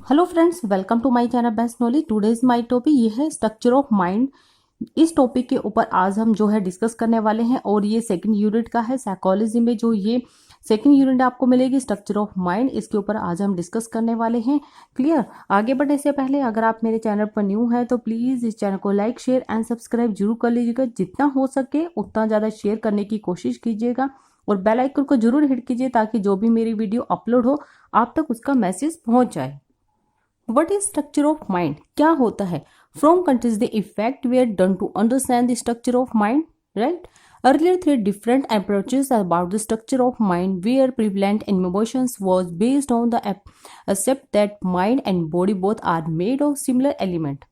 Hello friends, welcome to my channel best knowledge. Today's my topic ये है structure of mind. इस topic के ऊपर आज हम जो है डिस्कस करने वाले हैं और ये सेकंड यूनिट का है। साइकोलॉजी में जो ये सेकंड यूनिट आपको मिलेगी स्ट्रक्चर ऑफ माइंड, इसके ऊपर आज हम डिस्कस करने वाले हैं। क्लियर। आगे बढ़ने से पहले अगर आप मेरे चैनल पर न्यू है तो प्लीज इस चैनल को लाइक शेयर एंड सब्सक्राइब जरूर कर लीजिएगा। जितना हो सके उतना ज्यादा शेयर करने की कोशिश कीजिएगा और बेल आइकन को जरूर हिट कीजिए ताकि जो भी मेरी वीडियो अपलोड हो आप तक उसका मैसेज पहुंच जाए। What is structure of mind? क्या होता है? From countries the effect were done to understand the structure of mind, right? Earlier, three different approaches about the structure of mind were prevalent and emotions was based on the accept that mind and body both are made of similar element,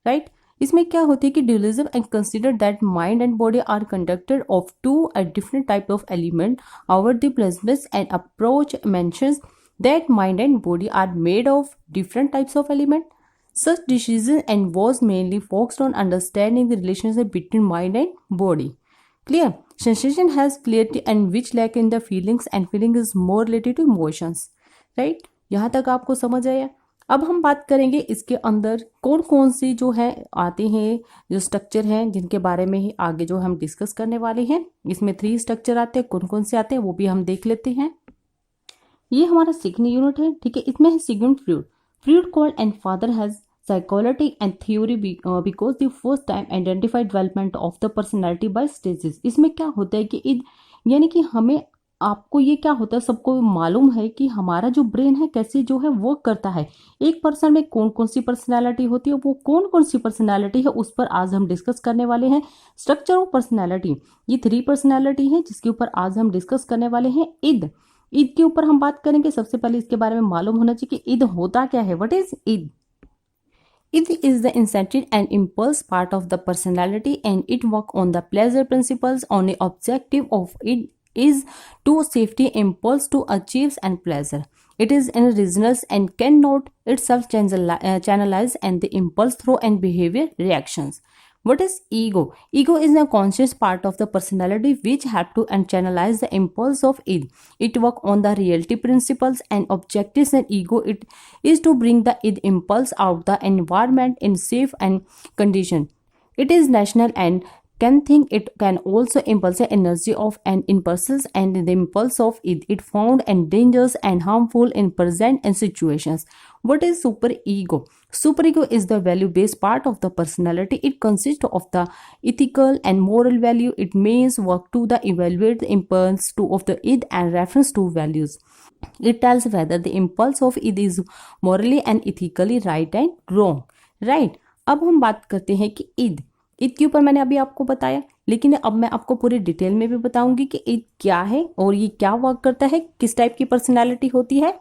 right? इसमें क्या होती है कि dualism and consider that mind and body are conducted of two a different type of element. Our the plasmas and approach mentions that mind and body are made of different types of element. Such decision and was mainly focused on understanding the relationship between mind and body. Clear? Sensation has clarity and which lack in the feelings and feeling is more related to emotions. Right? यहाँ तक आपको समझ आया। अब हम बात करेंगे इसके अंदर कौन कौन सी जो है आते हैं, जो स्ट्रक्चर हैं जिनके बारे में ही आगे जो हम डिस्कस करने वाले हैं। इसमें 3 स्ट्रक्चर आते हैं, कौन कौन से आते हैं वो भी हम देख लेते हैं। ये हमारा सेकंड यूनिट है, ठीक है। इसमें है Sigmund Freud. Freud called and father has psychology and theory because the first time identified development of the personality by stages। इसमें क्या होता है कि यानी कि हमें आपको ये क्या होता है, सबको मालूम है कि हमारा जो ब्रेन है कैसे जो है वर्क करता है। एक पर्सन में कौन कौन सी पर्सनालिटी होती है, वो कौन कौन सी पर्सनालिटी है उस पर आज हम डिस्कस करने वाले हैं। स्ट्रक्चर ऑफ पर्सनालिटी, ये 3 पर्सनालिटी है जिसके ऊपर आज हम डिस्कस करने वाले हैं। ईद के ऊपर हम बात करेंगे। सबसे पहले इसके बारे में मालूम होना चाहिए कि ईद होता क्या है। What is Eid? Eid is the incentive and impulse part of the personality and it work on the pleasure principles. Only objective of Eid is to safety impulse to achieve and pleasure. It is in reasonless and cannot itself channelize and the impulse through and behavior reactions. What is ego? Ego is a conscious part of the personality which help to and channelize the impulse of id. It work on the reality principles and objectives and ego. It is to bring the id impulse out the environment in safe and condition. It is national and can think. It can also impulse the energy of an impulses and the impulse of it. It found and dangerous and harmful in present and situations. What is superego? Superego is the value-based part of the personality. It consists of the ethical and moral value. It means work to the evaluate the impulse to of the id and reference to values. It tells whether the impulse of id is morally and ethically right and wrong. Right? अब हम बात करते हैं कि id के ऊपर मैंने अभी आपको बताया, लेकिन अब मैं आपको पूरी डिटेल में भी बताऊंगी कि ईद क्या है और ये क्या वर्क करता है, किस टाइप की पर्सनालिटी होती है।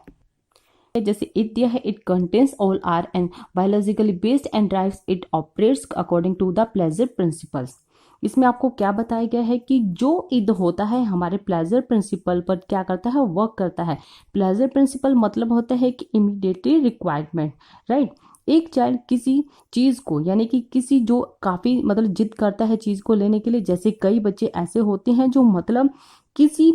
जैसे ईद दिया है, it contains all are and biologically based and drives it operates according to the pleasure principles. इसमें आपको क्या बताया गया है कि जो ईद होता है हमारे प्लेजर प्रिंसिपल पर क्या करता है, वर्क करता है। प्लेजर प्रिंसिपल मतलब होता है कि इमीडिएटली रिक्वायरमेंट, राइट। एक चाइल्ड किसी चीज को यानी कि किसी जो काफी मतलब जिद करता है चीज को लेने के लिए, जैसे कई बच्चे ऐसे होते हैं जो मतलब किसी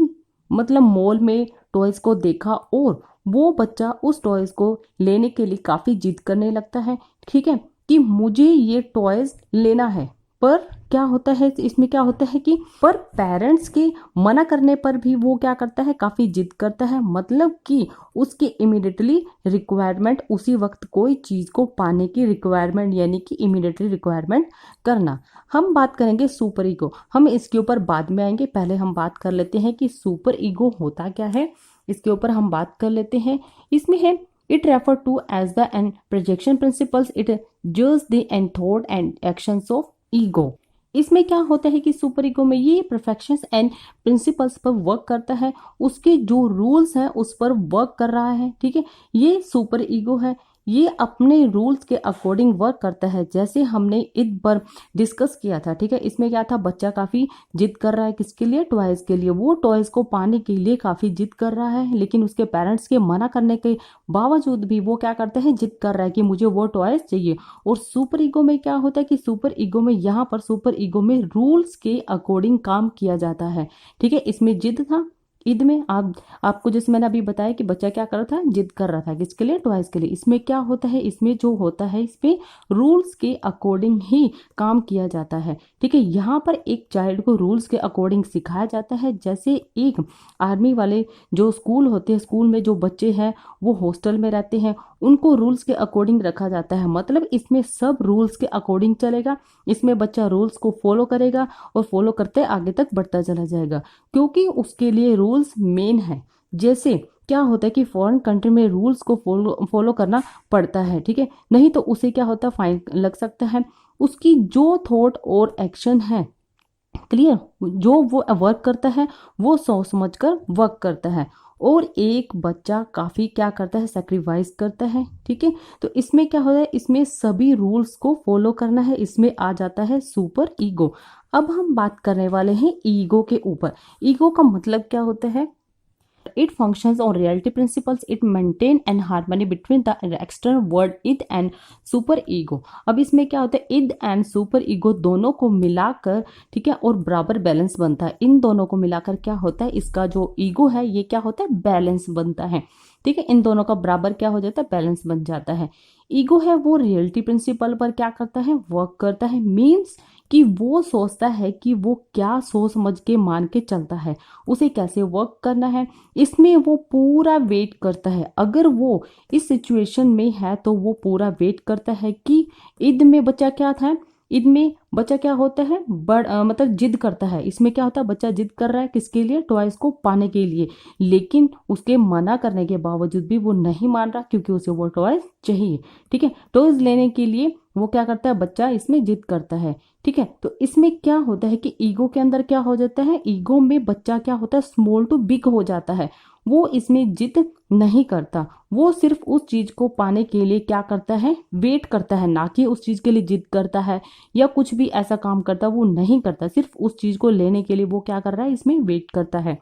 मतलब मॉल में टॉयज को देखा और वो बच्चा उस टॉयज को लेने के लिए काफी जिद करने लगता है, ठीक है, कि मुझे ये टॉयज लेना है। पर क्या होता है इसमें, क्या होता है कि पर पेरेंट्स के मना करने पर भी वो क्या करता है, काफी जिद करता है। मतलब कि उसकी इमीडिएटली रिक्वायरमेंट, उसी वक्त कोई चीज को पाने की रिक्वायरमेंट यानी कि इमीडिएटली रिक्वायरमेंट करना। हम बात करेंगे सुपर ईगो, हम इसके ऊपर बाद में आएंगे। पहले हम बात कर लेते हैं कि सुपर ईगो होता क्या है, इसके ऊपर हम बात कर लेते हैं। इसमें है it refer to as the and projection principles. It judges the and thought and actions of ego. इसमें क्या होता है कि सुपर ईगो में ये परफेक्शंस एंड प्रिंसिपल्स पर वर्क करता है, उसके जो रूल्स हैं उस पर वर्क कर रहा है, ठीक है। ये सुपर ईगो है, ये अपने रूल्स के अकॉर्डिंग वर्क करता है। जैसे हमने ईद पर डिस्कस किया था, ठीक है। इसमें क्या था, बच्चा काफी जिद कर रहा है किसके लिए, टॉयज के लिए। वो टॉयज को पाने के लिए काफी जिद कर रहा है, लेकिन उसके पेरेंट्स के मना करने के बावजूद भी वो क्या करते हैं, जिद कर रहा है कि मुझे वो टॉयज चाहिए। और सुपर ईगो में क्या होता है कि सुपर ईगो में यहाँ पर सुपर ईगो में रूल्स के अकॉर्डिंग काम किया जाता है, ठीक है। इसमें जिद था, ईद में आपको जैसे मैंने अभी बताया कि बच्चा क्या कर रहा था, जिद कर रहा था किसके लिए, टॉयज के लिए। इसमें क्या होता है, इसमें जो होता है इसमें रूल्स के अकॉर्डिंग ही काम किया जाता है। ठीक है, यहाँ पर एक चाइल्ड को रूल्स के अकॉर्डिंग सिखाया जाता है। जैसे एक आर्मी वाले जो स्कूल होते हैं, स्कूल में जो बच्चे हैं वो हॉस्टल में रहते हैं, उनको रूल्स के अकॉर्डिंग रखा जाता है। मतलब इसमें सब रूल्स के अकॉर्डिंग चलेगा, इसमें बच्चा रूल्स को फॉलो करेगा और फॉलो करते आगे तक बढ़ता चला जाएगा, क्योंकि उसके लिए रूल्स मेन है। जैसे क्या होता है कि फॉरेन कंट्री में रूल्स को फॉलो करना पड़ता है, ठीक है, नहीं तो उसे क्या होता है, फाइन लग सकता है। उसकी जो थॉट और एक्शन है, क्लियर, जो वो वर्क करता है वो सोच समझ कर वर्क करता है। और एक बच्चा काफी क्या करता है, सेक्रीफाइस करता है। ठीक है, तो इसमें क्या होता है, इसमें सभी रूल्स को फॉलो करना है, इसमें आ जाता है सुपर ईगो। अब हम बात करने वाले हैं ईगो के ऊपर। ईगो का मतलब क्या होता है, it functions on reality principles, it maintain and harmony between the external world id and super ego। अब इसमें क्या होता है, id and super ego दोनों को मिलाकर, ठीक है, और बराबर बैलेंस बनता है। इन दोनों को मिलाकर क्या होता है, इसका जो ईगो है ये क्या होता है, बैलेंस बनता है। ठीक है, इन दोनों का बराबर क्या हो जाता है, बैलेंस बन जाता है। ईगो है वो रियलिटी प्रिंसिपल पर क्या करता है, वर्क करता है। मीन्स कि वो सोचता है कि वो क्या सोच समझ के मान के चलता है, उसे कैसे वर्क करना है, इसमें वो पूरा वेट करता है। अगर वो इस सिचुएशन में है तो वो पूरा वेट करता है कि ईद में बच्चा क्या था, ईद में बच्चा क्या होता है, मतलब जिद करता है। इसमें क्या होता है, बच्चा जिद कर रहा है किसके लिए, टॉयज को पाने के लिए, लेकिन उसके मना करने के बावजूद भी वो नहीं मान रहा, क्योंकि उसे वो टॉयज चाहिए। ठीक है, टॉयज लेने के लिए वो क्या करता है, बच्चा इसमें जिद करता है। ठीक है, तो इसमें क्या होता है कि ईगो के अंदर क्या हो जाता है, ईगो में बच्चा क्या होता है, स्मॉल टू बिग हो जाता है। वो इसमें जिद नहीं करता, वो सिर्फ उस चीज को पाने के लिए क्या करता है, वेट करता है, ना कि उस चीज के लिए जिद करता है या कुछ भी ऐसा काम करता वो नहीं करता। सिर्फ उस चीज को लेने के लिए वो क्या कर रहा है, इसमें वेट करता है।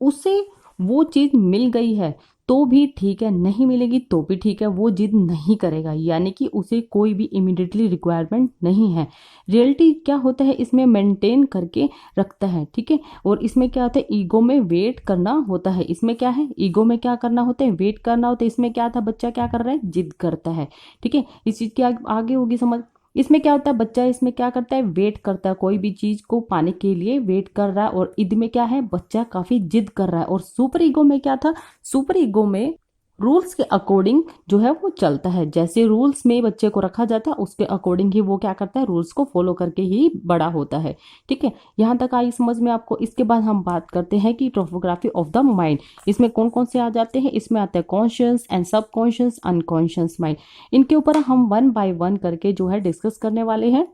उसे वो चीज मिल गई है तो भी ठीक है, नहीं मिलेगी तो भी ठीक है, वो जिद नहीं करेगा, यानी कि उसे कोई भी इमीडिएटली रिक्वायरमेंट नहीं है। रियलिटी क्या होता है, इसमें मेंटेन करके रखता है। ठीक है, और इसमें क्या होता है, ईगो में वेट करना होता है। इसमें क्या है, ईगो में क्या करना होता है, वेट करना होता है। इसमें क्या था, बच्चा क्या कर रहा है, जिद करता है। ठीक है, इस चीज की आगे होगी समझ। इसमें क्या होता है, बच्चा इसमें क्या करता है, वेट करता है, कोई भी चीज को पाने के लिए वेट कर रहा है। और ईद में क्या है, बच्चा काफी जिद कर रहा है। और सुपर ईगो में क्या था, सुपर ईगो में रूल्स के अकॉर्डिंग जो है वो चलता है। जैसे रूल्स में बच्चे को रखा जाता है उसके अकॉर्डिंग ही वो क्या करता है, रूल्स को फॉलो करके ही बड़ा होता है। ठीक है, यहाँ तक आई समझ में आपको। इसके बाद हम बात करते हैं कि टोपोग्राफी ऑफ द माइंड। इसमें कौन कौन से आ जाते हैं, इसमें आते हैं conscious and subconscious, unconscious mind. इनके ऊपर हम वन बाय वन करके जो है डिस्कस करने वाले हैं।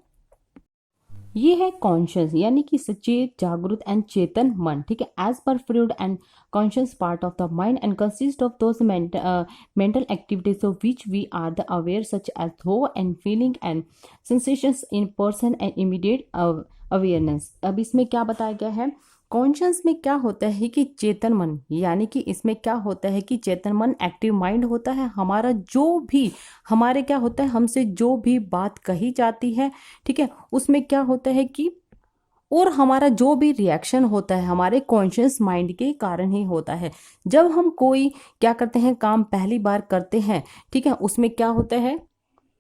ये है कॉन्शियस, यानी कि सचेत, जागरूक एंड चेतन मन। ठीक है, as per fluid and conscious part of the mind and consist of those mental activities of which we are the aware, such as thought and feeling and sensations in person and immediate awareness. अब इसमें क्या बताया गया है, conscious में क्या होता है कि चेतन मन, यानी कि इसमें क्या होता है कि चेतन मन, एक्टिव माइंड होता है हमारा। जो भी हमारे क्या होता है, हमसे जो भी बात कही जाती है, ठीक है, उसमें क्या होता है कि, और हमारा जो भी रिएक्शन होता है हमारे कॉन्शियस माइंड के कारण ही होता है। जब हम कोई क्या करते हैं, काम पहली बार करते हैं, ठीक है, उसमें क्या होता है,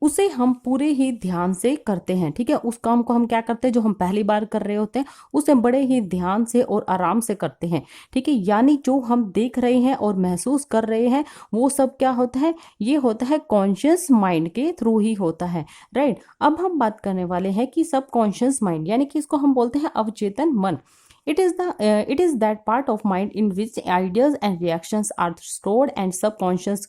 उसे हम पूरे ही ध्यान से करते हैं। ठीक है, उस काम को हम क्या करते हैं, जो हम पहली बार कर रहे होते हैं उसे बड़े ही ध्यान से और आराम से करते हैं। ठीक है, यानी जो हम देख रहे हैं और महसूस कर रहे हैं वो सब क्या होता है, ये होता है कॉन्शियस माइंड के थ्रू ही होता है। राइट, अब हम बात करने वाले हैं कि सब कॉन्शियस माइंड, यानी कि इसको हम बोलते हैं अवचेतन मन। It is that part of mind in which ideas and reactions are stored, and subconscious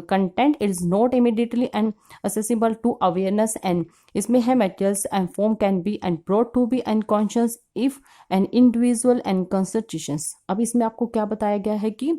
content is not immediately and accessible to awareness, and इसमें है materials and form can be and brought to be unconscious if an individual and constitutions। अब इसमें आपको क्या बताया गया है कि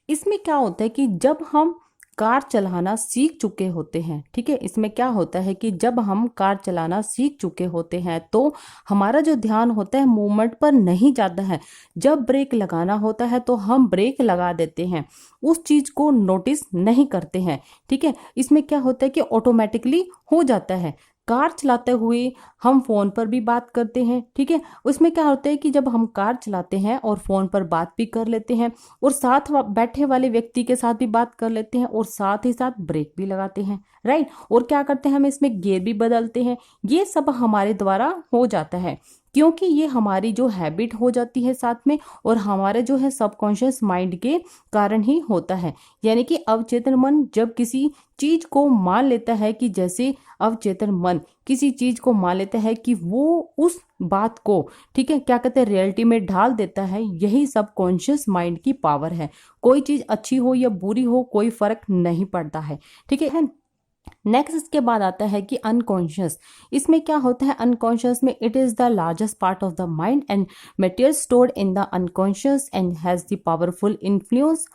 इसमें क्या होता है कि जब हम कार चलाना सीख चुके होते हैं, ठीक है, इसमें क्या होता है कि जब हम कार चलाना सीख चुके होते हैं तो हमारा जो ध्यान होता है मूवमेंट पर नहीं जाता है। जब ब्रेक लगाना होता है तो हम ब्रेक लगा देते हैं, उस चीज को नोटिस नहीं करते हैं। ठीक है, इसमें क्या होता है कि ऑटोमेटिकली हो जाता है। कार चलाते हुए हम फोन पर भी बात करते हैं, ठीक है। उसमें क्या होता है कि जब हम कार चलाते हैं और फोन पर बात भी कर लेते हैं और साथ बैठे वाले व्यक्ति के साथ भी बात कर लेते हैं और साथ ही साथ ब्रेक भी लगाते हैं, राइट। और क्या करते हैं, हम इसमें गियर भी बदलते हैं। ये सब हमारे द्वारा हो जाता है क्योंकि ये हमारी जो हैबिट हो जाती है साथ में, और हमारे जो है सबकॉन्शियस माइंड के कारण ही होता है। यानी कि अवचेतन मन जब किसी चीज को मान लेता है कि जैसे अवचेतन मन किसी चीज को मान लेता है कि वो उस बात को, ठीक है, क्या कहते हैं, रियलिटी में ढाल देता है। यही सबकॉन्शियस माइंड की पावर है। कोई चीज अच्छी हो या बुरी हो कोई फर्क नहीं पड़ता है, ठीक है। नेक्स्ट इसके बाद आता है कि अनकॉन्शियस। इसमें क्या होता है, अनकॉन्शियस में it is the largest part of the mind and material stored in the unconscious and has the powerful influence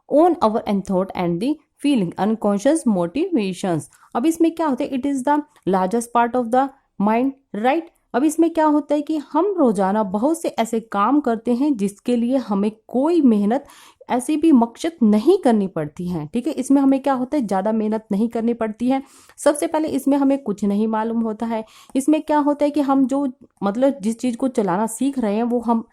on our and thought and the feeling unconscious motivations. अब इसमें क्या होता है, it is the largest part of the mind, right. अब इसमें क्या होता है कि हम रोजाना बहुत से ऐसे काम करते हैं जिसके लिए हमें कोई मेहनत ऐसी भी मकसद नहीं करनी पड़ती है, ठीक है। इसमें हमें क्या होता है, ज्यादा मेहनत नहीं करनी पड़ती है। सबसे पहले इसमें हमें कुछ नहीं मालूम होता है। इसमें क्या होता है कि हम जो मतलब जिस चीज को चलाना सीख रहे हैं वो हम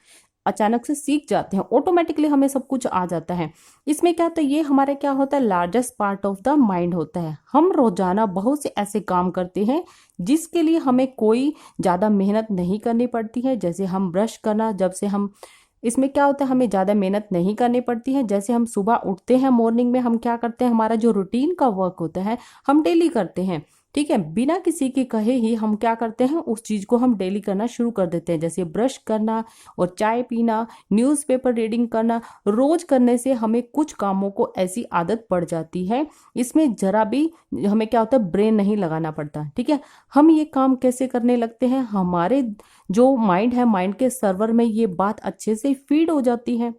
अचानक से सीख जाते हैं, ऑटोमेटिकली हमें सब कुछ आ जाता है। इसमें क्या होता है, ये हमारे क्या होता है, largest part of the mind होता है। हम रोजाना बहुत से ऐसे काम करते हैं जिसके लिए हमें कोई ज्यादा मेहनत नहीं करनी पड़ती है। जैसे हम ब्रश करना, जब से हम, इसमें क्या होता है, हमें ज़्यादा मेहनत नहीं करनी पड़ती है। जैसे हम सुबह उठते हैं, मॉर्निंग में हम क्या करते हैं, हमारा जो रूटीन का वर्क होता है हम डेली करते हैं, ठीक है। बिना किसी के कहे ही हम क्या करते हैं, उस चीज़ को हम डेली करना शुरू कर देते हैं। जैसे ब्रश करना और चाय पीना, न्यूज़पेपर रीडिंग करना, रोज करने से हमें कुछ कामों को ऐसी आदत पड़ जाती है, इसमें जरा भी हमें क्या होता है, ब्रेन नहीं लगाना पड़ता, ठीक है। हम ये काम कैसे करने लगते हैं, हमारे जो माइंड है, माइंड के सर्वर में ये बात अच्छे से फीड हो जाती है।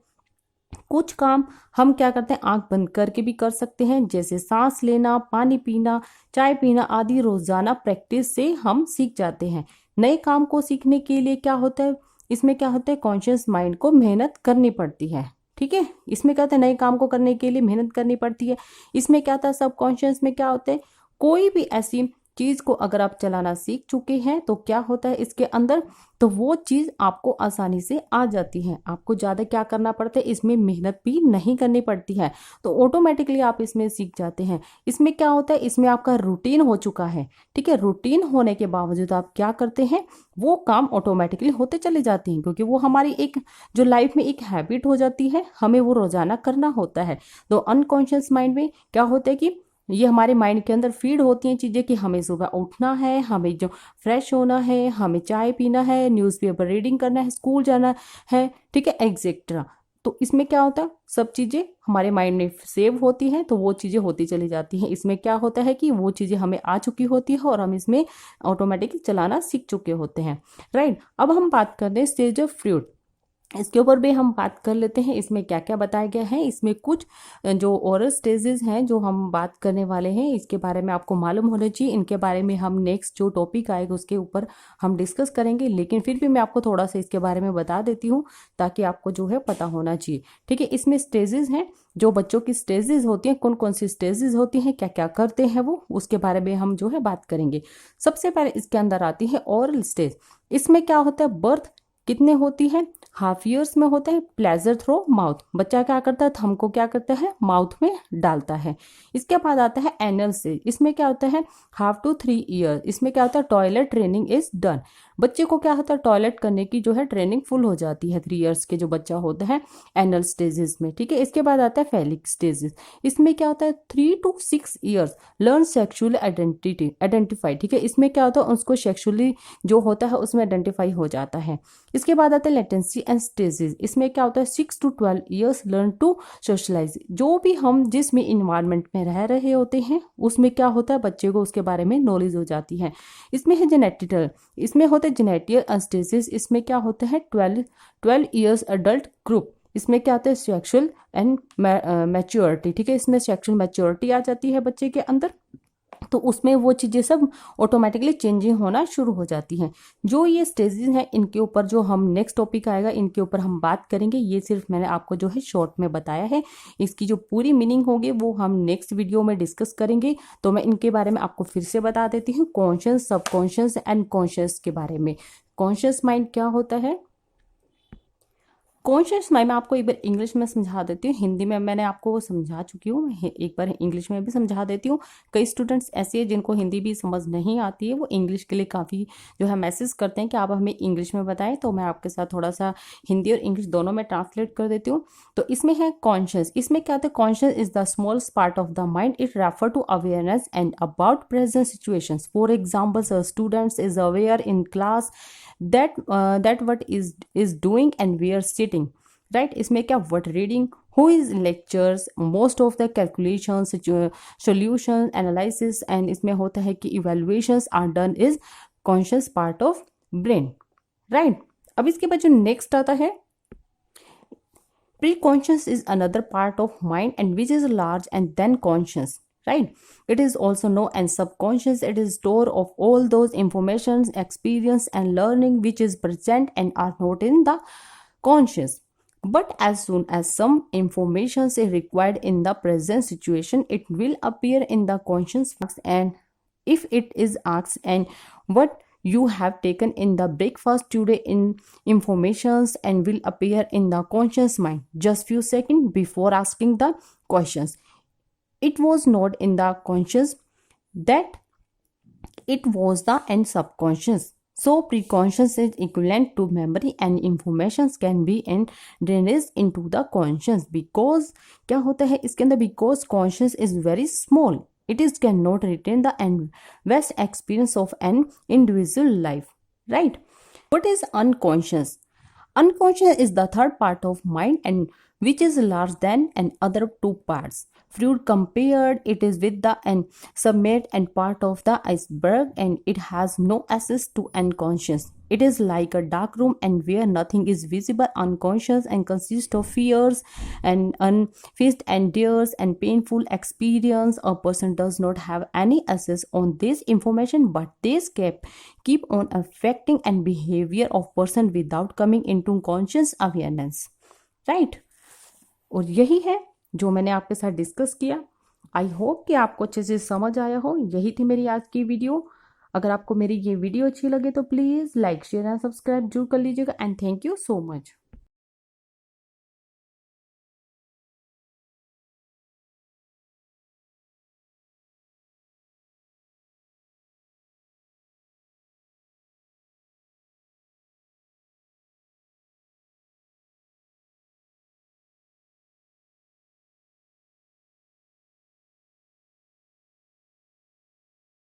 कुछ काम हम क्या करते हैं, आंख बंद करके भी कर सकते हैं, जैसे सांस लेना, पानी पीना, चाय पीना आदि रोजाना प्रैक्टिस से हम सीख जाते हैं। नए काम को सीखने के लिए क्या होता है, इसमें क्या होता है, कॉन्शियस माइंड को मेहनत करनी पड़ती है, ठीक है। इसमें क्या होता है, नए काम को करने के लिए मेहनत करनी पड़ती है। इसमें क्या होता है, सबकॉन्शियस में क्या होता है, कोई भी ऐसी चीज को अगर आप चलाना सीख चुके हैं तो क्या होता है इसके अंदर, तो वो चीज आपको आसानी से आ जाती है। आपको ज्यादा क्या करना पड़ता है, इसमें मेहनत भी नहीं करनी पड़ती है, तो ऑटोमेटिकली आप इसमें सीख जाते हैं। इसमें क्या होता है, इसमें आपका रूटीन हो चुका है, ठीक है। रूटीन होने के बावजूद आप क्या करते हैं, वो काम ऑटोमेटिकली होते चले जाते हैं, क्योंकि वो हमारी एक जो लाइफ में एक हैबिट हो जाती है, हमें वो रोजाना करना होता है। तो अनकॉन्शियस माइंड में क्या होता है कि ये हमारे माइंड के अंदर फीड होती हैं चीज़ें कि हमें सुबह उठना है, हमें जो फ्रेश होना है, हमें चाय पीना है, न्यूज़पेपर रीडिंग करना है, स्कूल जाना है, ठीक है, एग्जेक्ट्रा। तो इसमें क्या होता है, सब चीज़ें हमारे माइंड में सेव होती हैं, तो वो चीज़ें होती चली जाती हैं। इसमें क्या होता है कि वो चीज़ें हमें आ चुकी होती है और हम इसमें ऑटोमेटिकली चलाना सीख चुके होते हैं, राइट। अब हम बात करते हैं स्टेज ऑफ फ्रूट। इसके ऊपर भी हम बात कर लेते हैं, इसमें क्या क्या बताया गया है। इसमें कुछ जो ओरल स्टेजेस हैं जो हम बात करने वाले हैं, इसके बारे में आपको मालूम होना चाहिए। इनके बारे में हम नेक्स्ट जो टॉपिक आएगा उसके ऊपर हम डिस्कस करेंगे, लेकिन फिर भी मैं आपको थोड़ा सा इसके बारे में बता देती हूँ ताकि आपको जो है पता होना चाहिए, ठीक है। इसमें स्टेजेस हैं, जो बच्चों की स्टेजेस होती हैं, कौन कौन सी स्टेजेस होती हैं, क्या क्या करते हैं वो, उसके बारे में हम जो है बात करेंगे। सबसे पहले इसके अंदर आती है ओरल स्टेज। इसमें क्या होता है, बर्थ कितने होती है, हाफ ईयर्स में होता है, प्लेजर थ्रो माउथ, बच्चा क्या करता है, थंब को क्या करता है, माउथ में डालता है। इसके बाद आता है एनल स्टेज। इसमें क्या होता है, हाफ टू 3 ईयर। इसमें क्या होता है, टॉयलेट ट्रेनिंग इज डन। बच्चे को क्या होता है, टॉयलेट करने की जो है ट्रेनिंग फुल हो जाती है 3 ईयर्स के जो बच्चा होता है एनल स्टेजेस में, ठीक है। इसके बाद आता है फेलिक स्टेजेस। इसमें क्या होता है, 3 to 6 years learn sexual identify, ठीक है। इसमें क्या होता है, उसको सेक्सुअली जो होता है उसमें आइडेंटिफाई हो जाता है। इसके बाद आता है लेटेंसी एंड स्टेजेस। इसमें क्या होता है, 6 to 12 years learn to socialize. जो भी हम जिस भी इन्वायरमेंट में रह रहे होते हैं उसमें क्या होता है, बच्चे को उसके बारे में नॉलेज हो जाती है। इसमें है जेनेटिकल, इसमें होता है जेनेटियल स्टेजेस। इसमें क्या होता है, 12 ईयर्स अडल्ट ग्रुप। इसमें क्या होता है, सेक्सुअल एंड मैच्योरिटी, ठीक है। इसमें सेक्सुअल मैच्योरिटी आ जाती है बच्चे के अंदर। तो उसमें वो चीज़ें सब ऑटोमेटिकली चेंजिंग होना शुरू हो जाती हैं। जो ये स्टेजेस हैं इनके ऊपर जो हम नेक्स्ट टॉपिक आएगा इनके ऊपर हम बात करेंगे। ये सिर्फ मैंने आपको जो है शॉर्ट में बताया है, इसकी जो पूरी मीनिंग होगी वो हम नेक्स्ट वीडियो में डिस्कस करेंगे। तो मैं इनके बारे में आपको फिर से बता देती हूँ, कॉन्शियस, सबकॉन्शियस एंड कॉन्शियस के बारे में। कॉन्शियस माइंड क्या होता है? कॉन्शियस माइंड मैं आपको एक बार इंग्लिश में समझा देती हूँ, हिंदी में मैंने आपको वो समझा चुकी हूँ, एक बार इंग्लिश में भी समझा देती हूँ। कई स्टूडेंट्स ऐसे हैं जिनको हिंदी भी समझ नहीं आती है, वो इंग्लिश के लिए काफ़ी जो है मैसेज करते हैं कि आप हमें इंग्लिश में बताएं, तो मैं आपके साथ थोड़ा सा हिंदी और इंग्लिश दोनों में ट्रांसलेट कर देती हूँ। तो इसमें है कॉन्शियस। इसमें क्या होता है? Conscious is the smallest part of the mind, it refer to awareness and about present situations. For example, students is aware in class that what is doing and we are sitting, right? इसमें क्या? what reading, who is lectures, most of the calculations, solution analysis, and इसमें होता है कि evaluations are done is conscious part of brain, right? अब इसके बाद जो नेक्स्ट आता है, pre-conscious is another part of mind and which is large and then conscious, right? It is also known as subconscious. It is store of all those informations, experience and learning which is present and are not in the conscious. But as soon as some information is required in the present situation, it will appear in the conscious. And if it is asked, and what you have taken in the breakfast today in informations, and will appear in the conscious mind just few seconds before asking the questions. It was not in the conscious, that it was the and subconscious. So preconscious is equivalent to memory and informations can be drained into the conscious. Because क्या होता है इसके अंदर? Because conscious is very small, it is cannot retain the and vast experience of an individual life, right? What is unconscious? Unconscious is the third part of mind and which is larger than and other two parts. Freud compared it is with the and summit and part of the iceberg, and it has no access to unconscious. It is like a dark room and where nothing is visible. Unconscious and consists of fears and unfaced and dares and painful experience. A person does not have any access on this information, but this keep on affecting and behavior of person without coming into conscious awareness, right? और यही है जो मैंने आपके साथ discuss किया। I hope कि आपको अच्छे से समझ आया हो। यही थी मेरी आज की वीडियो। अगर आपको मेरी ये वीडियो अच्छी लगे तो please like, share and subscribe जरूर कर लीजिएगा। And thank you so much.